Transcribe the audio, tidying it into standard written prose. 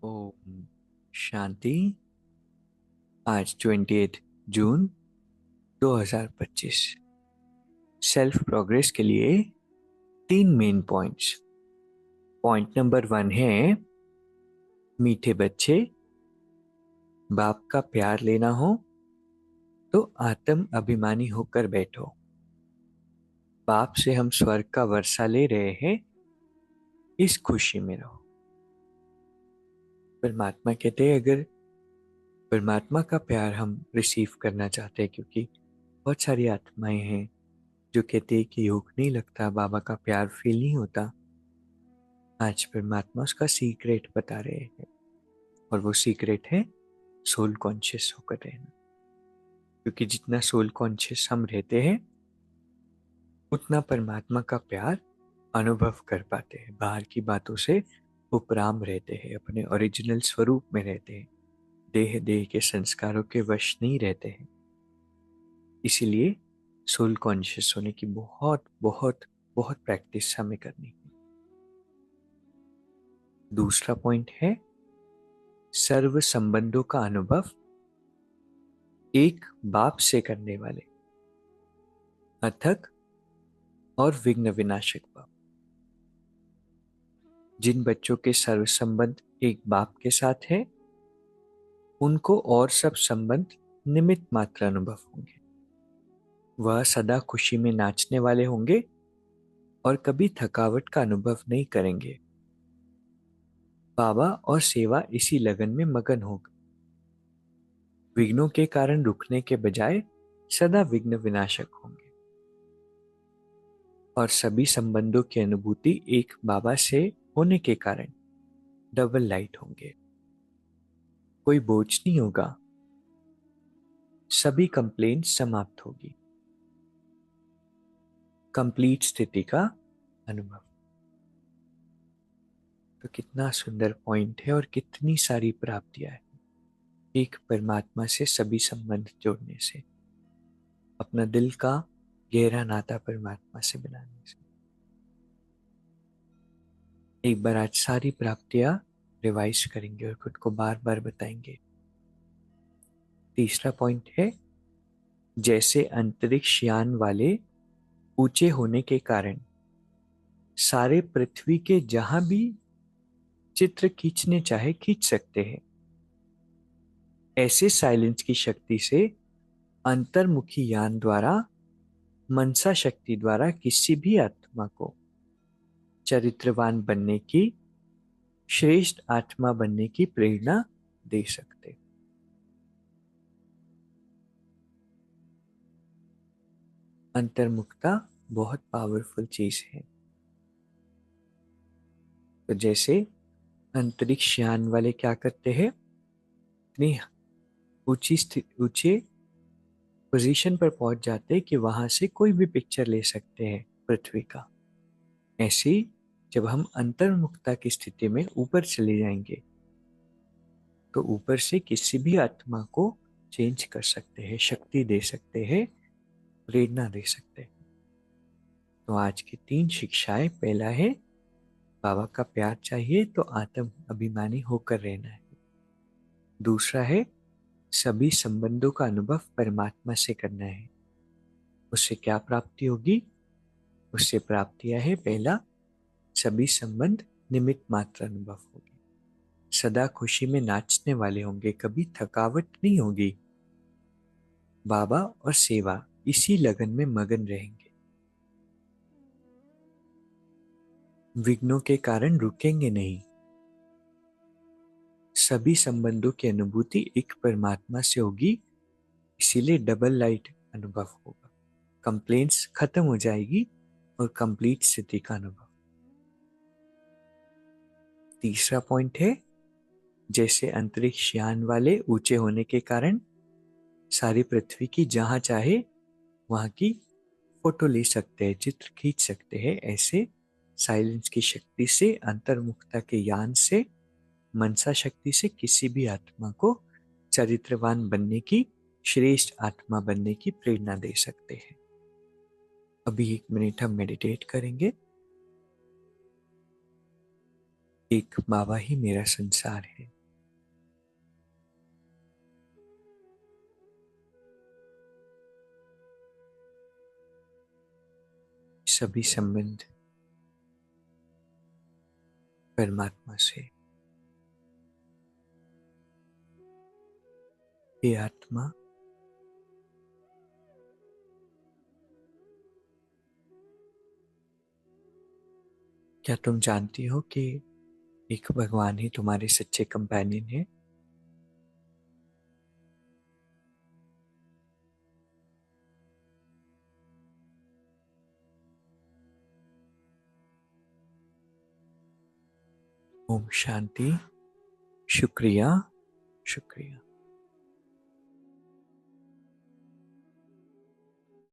ओम शांति। आज 28 जून 2025। Self progress के लिए 3 मेन पॉइंट्स। पॉइंट नंबर 1 है, मीठे बच्चे, बाप का प्यार लेना हो तो आत्म अभिमानी होकर बैठो। बाप से हम स्वर्ग का वर्षा ले रहे हैं, इस खुशी में रहो। परमात्मा कहते हैं, अगर परमात्मा का प्यार हम रिसीव करना चाहते हैं, क्योंकि बहुत सारी आत्माएं हैं जो कहते हैं कि योग नहीं लगता, बाबा का प्यार फील नहीं होता। आज परमात्मा उसका सीक्रेट बता रहे हैं, और वो सीक्रेट है सोल कॉन्शियस होकर रहना। क्योंकि जितना सोल कॉन्शियस हम रहते हैं, उतना परमात्मा का प्यार अनुभव कर पाते हैं। बाहर की बातों से उपराम रहते हैं, अपने ओरिजिनल स्वरूप में रहते हैं, देह देह के संस्कारों के वश नहीं रहते हैं। इसीलिए सोल कॉन्शियस होने की बहुत बहुत बहुत प्रैक्टिस हमें करनी है। दूसरा पॉइंट है, सर्व संबंधों का अनुभव एक बाप से करने वाले अथक और विघ्न विनाशक बाप। जिन बच्चों के सर्व संबंध एक बाप के साथ है, उनको और सब संबंध निमित्त मात्र अनुभव होंगे। वह सदा खुशी में नाचने वाले होंगे और कभी थकावट का अनुभव नहीं करेंगे। बाबा और सेवा इसी लगन में मगन होगा। विघ्नों के कारण रुकने के बजाय सदा विघ्न विनाशक होंगे, और सभी संबंधों की अनुभूति एक बाबा से होने के कारण डबल लाइट होंगे। कोई बोझ नहीं होगा, सभी कंप्लेंट समाप्त होगी। कंप्लीट स्थिति का अनुभव। तो कितना सुंदर पॉइंट है और कितनी सारी प्राप्तियां है एक परमात्मा से सभी संबंध जोड़ने से, अपना दिल का गहरा नाता परमात्मा से बनाने से। एक बार आज सारी प्राप्तियां रिवाइज करेंगे और खुद को बार बार बताएंगे। तीसरा पॉइंट है, जैसे अंतरिक्ष यान वाले ऊंचे होने के कारण सारे पृथ्वी के जहां भी चित्र खींचने चाहे खींच सकते हैं, ऐसे साइलेंस की शक्ति से अंतर्मुखी यान द्वारा, मनसा शक्ति द्वारा किसी भी आत्मा को चरित्रवान बनने की, श्रेष्ठ आत्मा बनने की प्रेरणा दे सकते। अंतर्मुखता बहुत पावरफुल चीज है। तो जैसे अंतरिक्ष यान वाले क्या करते हैं, इतनी ऊंचे पोजीशन पर पहुंच जाते हैं कि वहां से कोई भी पिक्चर ले सकते हैं पृथ्वी का। ऐसे ही जब हम अंतर्मुखता की स्थिति में ऊपर चले जाएंगे, तो ऊपर से किसी भी आत्मा को चेंज कर सकते हैं, शक्ति दे सकते हैं, प्रेरणा दे सकते हैं। तो आज की 3 शिक्षाएं, पहला है बाबा का प्यार चाहिए तो आत्म अभिमानी होकर रहना है। दूसरा है, सभी संबंधों का अनुभव परमात्मा से करना है। उससे क्या प्राप्ति होगी? उससे प्राप्तियां है, पहला, सभी संबंध निमित्त मात्र अनुभव होगी। सदा खुशी में नाचने वाले होंगे, कभी थकावट नहीं होगी। बाबा और सेवा इसी लगन में मगन रहेंगे। विघ्नों के कारण रुकेंगे नहीं। सभी संबंधों की अनुभूति एक परमात्मा से होगी, इसीलिए डबल लाइट अनुभव होगा। कंप्लेंट्स खत्म हो जाएगी और कंप्लीट स्थिति का अनुभव। तीसरा पॉइंट है, जैसे अंतरिक्ष यान वाले ऊंचे होने के कारण सारी पृथ्वी की जहां चाहे वहां की फोटो ले सकते हैं, चित्र खींच सकते हैं, ऐसे साइलेंस की शक्ति से, अंतर्मुखता के यान से, मनसा शक्ति से किसी भी आत्मा को चरित्रवान बनने की, श्रेष्ठ आत्मा बनने की प्रेरणा दे सकते हैं। अभी 1 मिनट हम मेडिटेट करेंगे। एक बाबा ही मेरा संसार है। सभी संबंध परमात्मा से। हे आत्मा, क्या तुम जानती हो कि एक भगवान ही तुम्हारे सच्चे कंपेनियन है? ओम शांति। शुक्रिया, शुक्रिया।